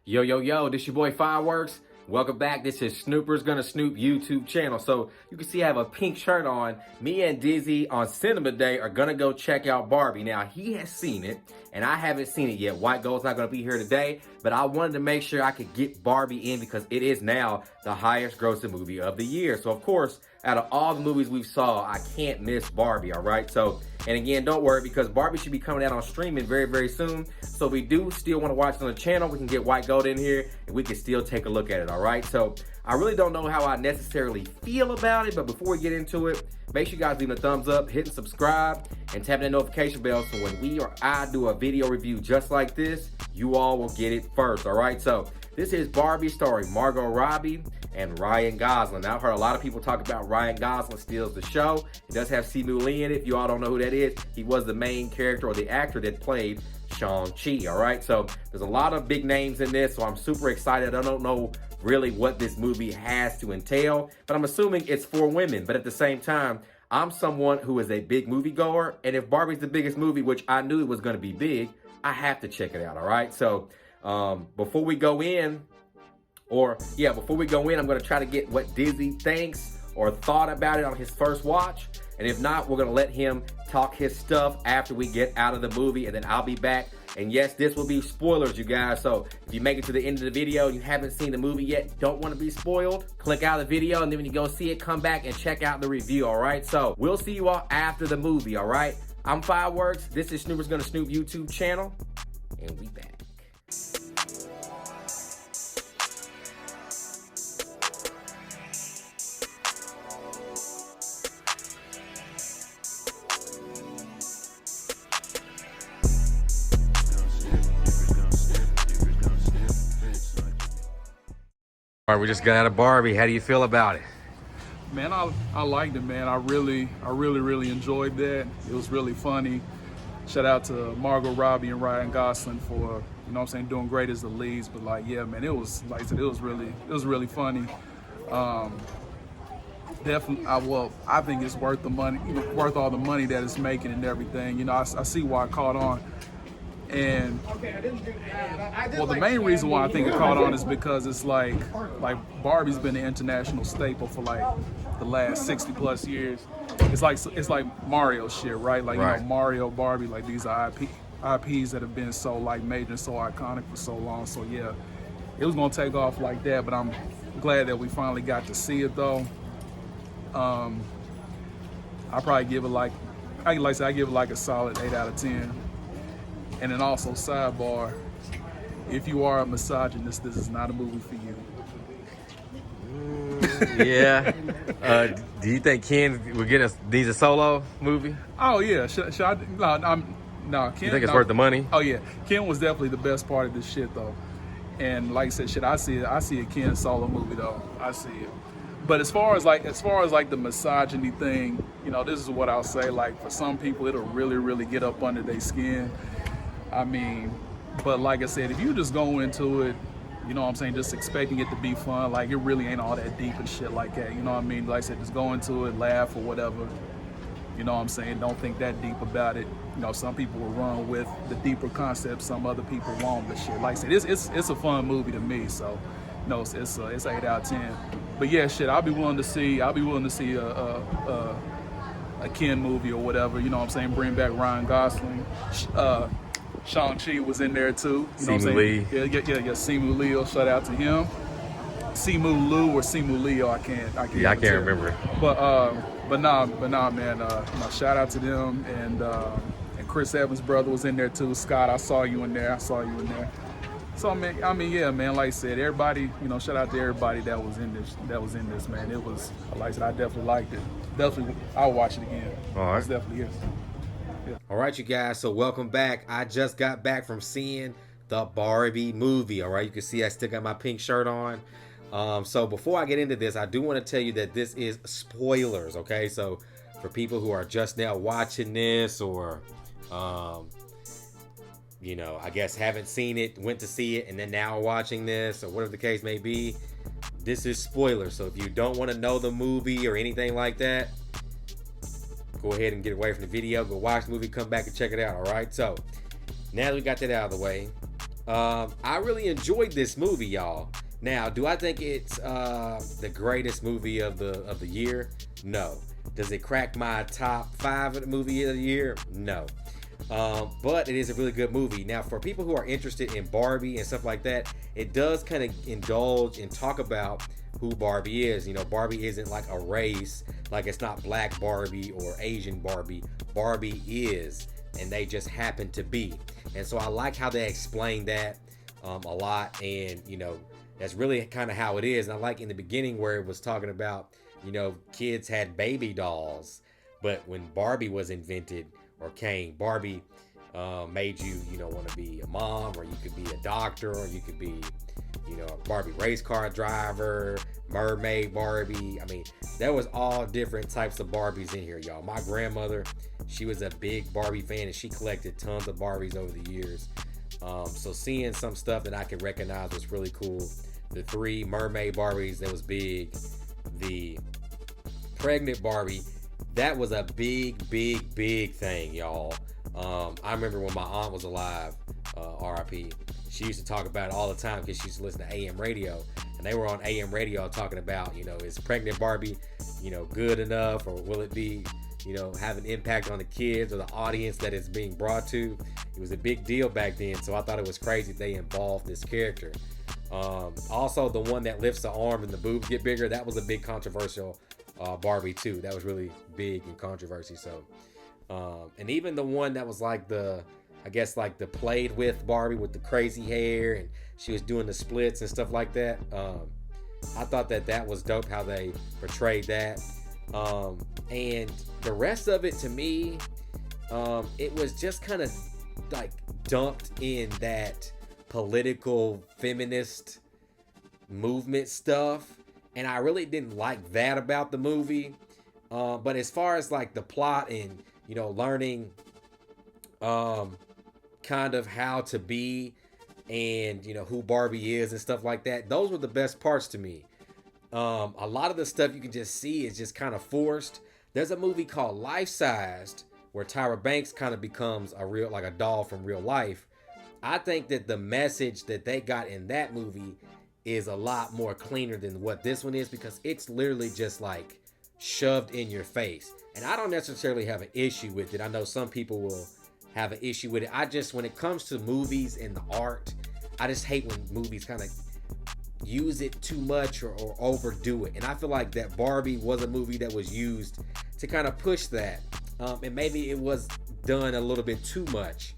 Yo, yo, yo, this your boy Fireworks. Welcome back. This is Snooper's Gonna Snoop YouTube channel. So you can see I have a pink shirt on. Me and Dizzy on Cinema Day are gonna go check out Barbie. Now, he has seen it, and I haven't seen it yet. White Gold's not gonna be here today, but I wanted to make sure I could get Barbie in because it is now the highest grossing movie of the year. So of course, out of all the movies we've saw, I can't miss Barbie, all right? So, and again, don't worry because Barbie should be coming out on streaming very, very soon. So we do still want to watch it on the channel. We can get White Gold in here and we can still take a look at it, all right? So I really don't know how I necessarily feel about it, but before we get into it, make sure you guys leave a thumbs up, hitting subscribe, and tapping that notification bell so when we or I do a video review just like this, you all will get it first, all right? So this is Barbie starring Margot Robbie and Ryan Gosling. Now, I've heard a lot of people talk about Ryan Gosling steals the show. It does have Simu Lee in it. If you all don't know who that is, he was the main character or the actor that played Shang-Chi, all right? So there's a lot of big names in this, so I'm super excited. I don't know really what this movie has to entail, but I'm assuming it's for women. But at the same time, I'm someone who is a big movie goer, and if Barbie's the biggest movie, which I knew it was gonna be big, I have to check it out, all right? So before we go in, I'm gonna try to get what Dizzy thinks or thought about it on his first watch. And if not, we're gonna let him talk his stuff after we get out of the movie, and then I'll be back. And yes, this will be spoilers, you guys. So if you make it to the end of the video and you haven't seen the movie yet, don't wanna be spoiled, click out of the video, and then when you go see it, come back and check out the review, all right? So we'll see you all after the movie, all right? I'm Fireworks, this is Snooper's Gonna Snoop YouTube channel, and we back. All right, we just got out of Barbie. How do you feel about it? Man, I liked it, man. I really enjoyed that. It was really funny. Shout out to Margot Robbie and Ryan Gosling for, you know what I'm saying, doing great as the leads. But like, yeah, man, it was, like I said, it was really funny. Definitely, I think it's worth the money, worth all the money that it's making and everything. You know, I see why it caught on. And well, the main reason why I think it caught on is because it's like Barbie's been an international staple for like the last 60 plus years. It's like Mario shit, right? Like, right. You know, Mario, Barbie, like these are IPs that have been so like major and so iconic for so long. So yeah, it was gonna take off like that, but I'm glad that we finally got to see it though. I probably give it like I give it like a solid 8 out of 10. And then also, sidebar, if you are a misogynist, this is not a movie for you. Yeah. Do you think Ken would get us needs a solo movie? Oh yeah. Should I? No. Ken. You think it's worth the money? Oh yeah. Ken was definitely the best part of this shit though. And like I said, shit, I see a Ken solo movie though. I see it. But as far as like the misogyny thing, you know, this is what I'll say. Like for some people, it'll really get up under their skin. I mean, but like I said, if you just go into it, you know what I'm saying, just expecting it to be fun, like it really ain't all that deep and shit like that, you know what I mean? Like I said, just go into it, laugh or whatever, you know what I'm saying? Don't think that deep about it. You know, some people will run with the deeper concepts, some other people won't, but shit, like I said, it's a fun movie to me, so, you know, it's 8 out of 10. But yeah, shit, I'll be willing to see a Ken movie or whatever, you know what I'm saying? Bring back Ryan Gosling. Shang-Chi was in there too. You know what I'm saying? Yeah, Simu Lee. Shout out to him. Simu Liu or Simu Leo, I can't remember. But nah, man. Shout out to them and Chris Evans' brother was in there too. Scott, I saw you in there. So I mean, yeah, man. Like I said, everybody, you know, shout out to everybody that was in this, man. It was, like I said, I definitely liked it. Definitely, I'll watch it again. All right. It's definitely is. All right, you guys, so welcome back. I just got back from seeing the Barbie movie, all right? You can see I still got my pink shirt on. So before I get into this, I do want to tell you that this is spoilers, okay? So for people who are just now watching this or, you know, I guess haven't seen it, went to see it, and then now watching this or whatever the case may be, this is spoilers. So if you don't want to know the movie or anything like that, go ahead and get away from the video, go watch the movie, come back and check it out, all right? So now that we got that out of the way, I really enjoyed this movie, y'all. Now, do I think it's the greatest movie of the year? No. Does it crack my top 5 of the movie of the year? No. But it is a really good movie. Now, for people who are interested in Barbie and stuff like that, it does kind of indulge and talk about who Barbie is. You know, Barbie isn't like a race, like it's not black Barbie or Asian Barbie. Barbie is, and they just happen to be. And so I like how they explain that a lot, and you know, that's really kind of how it is. And I like in the beginning where it was talking about, you know, kids had baby dolls, but when Barbie was invented or came, Barbie made you, you know, want to be a mom, or you could be a doctor, or you could be, you know, a Barbie race car driver, mermaid Barbie. I mean, there was all different types of Barbies in here, y'all. My grandmother, she was a big Barbie fan, and she collected tons of Barbies over the years. So seeing some stuff that I could recognize was really cool. The 3 mermaid Barbies, that was big. The pregnant Barbie, that was a big thing, y'all. I remember when my aunt was alive, RIP, she used to talk about it all the time because she used to listen to AM radio, and they were on AM radio talking about, you know, is pregnant Barbie, you know, good enough, or will it be, you know, have an impact on the kids or the audience that it's being brought to. It was a big deal back then, so I thought it was crazy they involved this character. Also, the one that lifts the arm and the boobs get bigger, that was a big controversial Barbie too. That was really big in controversy. So, and even the one that was like the, I guess like the played with Barbie with the crazy hair, and she was doing the splits and stuff like that. I thought that was dope how they portrayed that. And the rest of it, to me, it was just kind of like dumped in that political feminist movement stuff, and I really didn't like that about the movie. But as far as like the plot and, you know, learning kind of how to be, and, you know, who Barbie is and stuff like that, those were the best parts to me. A lot of the stuff you can just see is just kind of forced. There's a movie called Life Sized where Tyra Banks kind of becomes a real, like a doll from real life. I think that the message that they got in that movie is a lot more cleaner than what this one is, because it's literally just like shoved in your face. And I don't necessarily have an issue with it. I know some people will have an issue with it. I just, when it comes to movies and the art, I just hate when movies kind of use it too much or overdo it. And I feel like that Barbie was a movie that was used to kind of push that. And maybe it was done a little bit too much.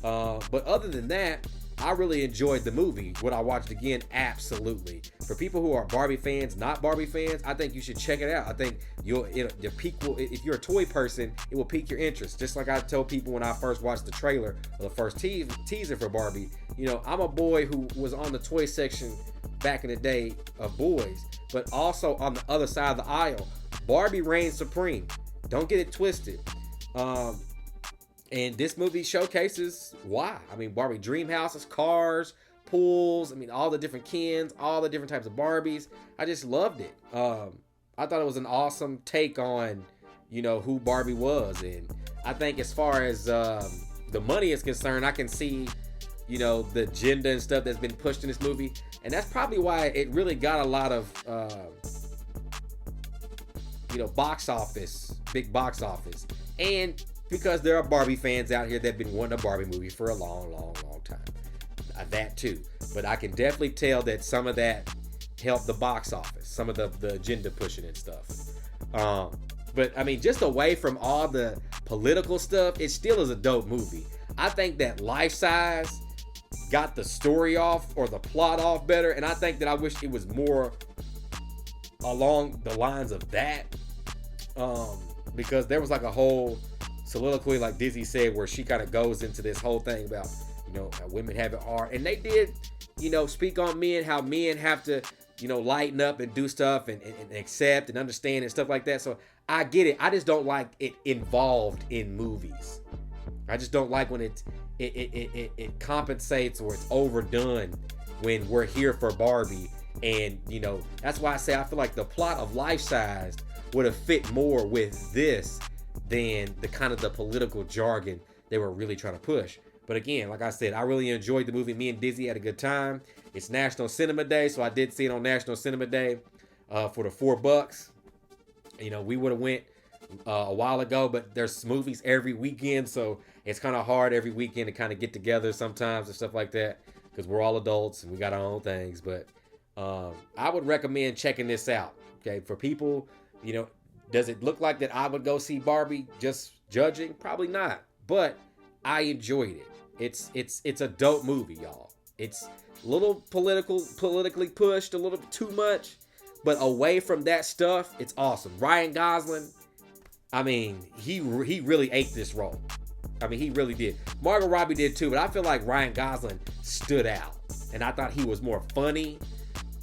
But other than that, I really enjoyed the movie. Would I watch it again? Absolutely. For people who are Barbie fans, not Barbie fans, I think you should check it out. I think the peak will, if you're a toy person, it will pique your interest. Just like I told people when I first watched the trailer or the first teaser for Barbie, you know, I'm a boy who was on the toy section back in the day of boys, but also on the other side of the aisle, Barbie reigns supreme. Don't get it twisted. And this movie showcases why. I mean, Barbie dream houses, cars, pools, I mean, all the different Kens, all the different types of Barbies. I just loved it. I thought it was an awesome take on, you know, who Barbie was. And I think as far as the money is concerned, I can see, you know, the agenda and stuff that's been pushed in this movie. And that's probably why it really got a lot of, you know, big box office. And because there are Barbie fans out here that have been wanting a Barbie movie for a long time. That too. But I can definitely tell that some of that helped the box office. Some of the agenda pushing and stuff. But I mean, just away from all the political stuff, it still is a dope movie. I think that Life Size got the story off or the plot off better. And I think that I wish it was more along the lines of that. Because there was like a whole soliloquy, like Dizzy said, where she kind of goes into this whole thing about, you know, how women have it hard. And they did, you know, speak on men, how men have to, you know, lighten up and do stuff and accept and understand and stuff like that. So I get it. I just don't like it involved in movies. I just don't like when it compensates or it's overdone when we're here for Barbie. And, you know, that's why I say I feel like the plot of Life Sized would have fit more with this than the kind of the political jargon they were really trying to push. But again, like I said, I really enjoyed the movie. Me and Dizzy had a good time. It's National Cinema Day, so I did see it on National Cinema Day for the $4. You know, we would have went a while ago, but there's movies every weekend, so it's kind of hard every weekend to kind of get together sometimes and stuff like that, because we're all adults and we got our own things. But I would recommend checking this out. Okay, for people, you know, does it look like that I would go see Barbie just judging? Probably not, but I enjoyed it. It's a dope movie, y'all. It's a little politically pushed, a little too much, but away from that stuff, it's awesome. Ryan Gosling, I mean, he really ate this role. I mean, he really did. Margot Robbie did too, but I feel like Ryan Gosling stood out, and I thought he was more funny.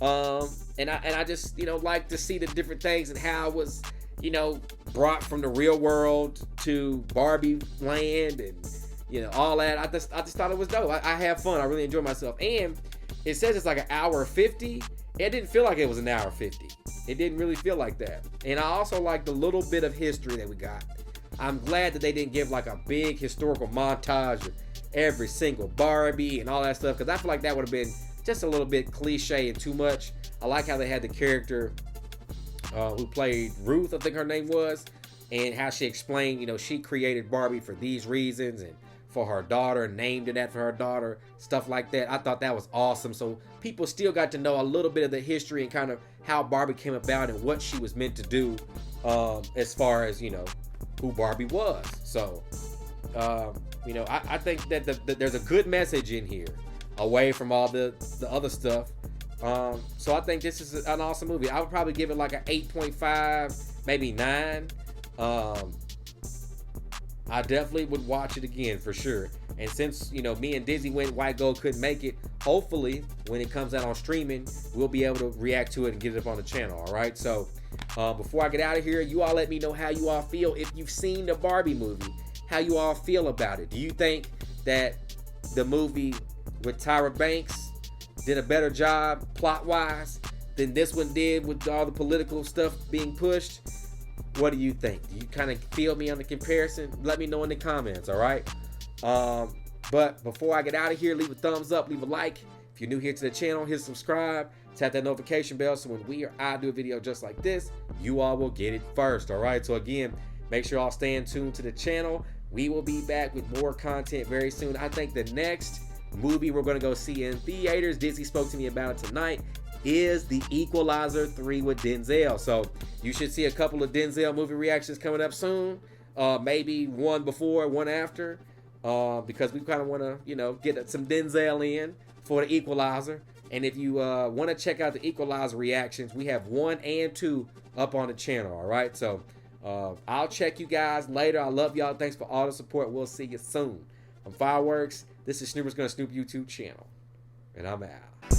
And I just, you know, like to see the different things and how it was, you know, brought from the real world to Barbie land and, you know, all that. I just thought it was dope. I had fun. I really enjoyed myself. And it says it's like an hour 50. It didn't feel like it was an hour 50. It didn't really feel like that. And I also like the little bit of history that we got. I'm glad that they didn't give like a big historical montage of every single Barbie and all that stuff, because I feel like that would have been just a little bit cliche and too much. I like how they had the character who played Ruth, I think her name was, and how she explained, you know, she created Barbie for these reasons and for her daughter, named it that for her daughter, stuff like that. I thought that was awesome. So people still got to know a little bit of the history and kind of how Barbie came about and what she was meant to do as far as, you know, who Barbie was. So, you know, I think that there's a good message in here away from all the other stuff. So I think this is an awesome movie. I would probably give it like an 8.5, maybe 9. I definitely would watch it again for sure. And since, you know, me and Dizzy went, White Gold couldn't make it, hopefully when it comes out on streaming, we'll be able to react to it and get it up on the channel. All right. So before I get out of here, you all let me know how you all feel. If you've seen the Barbie movie, how you all feel about it. Do you think that the movie with Tyra Banks did a better job plot-wise than this one did with all the political stuff being pushed? What do you think? Do you kind of feel me on the comparison? Let me know in the comments, all right? But before I get out of here, leave a thumbs up, leave a like. If you're new here to the channel, hit subscribe, tap that notification bell so when we or I do a video just like this, you all will get it first, all right? So again, make sure y'all stay in tune to the channel. We will be back with more content very soon. I think the next movie we're going to go see in theaters, Dizzy spoke to me about it tonight, is The Equalizer 3 with Denzel. So you should see a couple of Denzel movie reactions coming up soon. Maybe one before, one after, because we kind of want to, you know, get some Denzel in for The Equalizer. And if you want to check out The Equalizer reactions, we have 1 and 2 up on the channel. All right. So I'll check you guys later. I love y'all. Thanks for all the support. We'll see you soon. I'm Fireworks. This is Snoopers Gonna Snoop YouTube channel. And I'm out.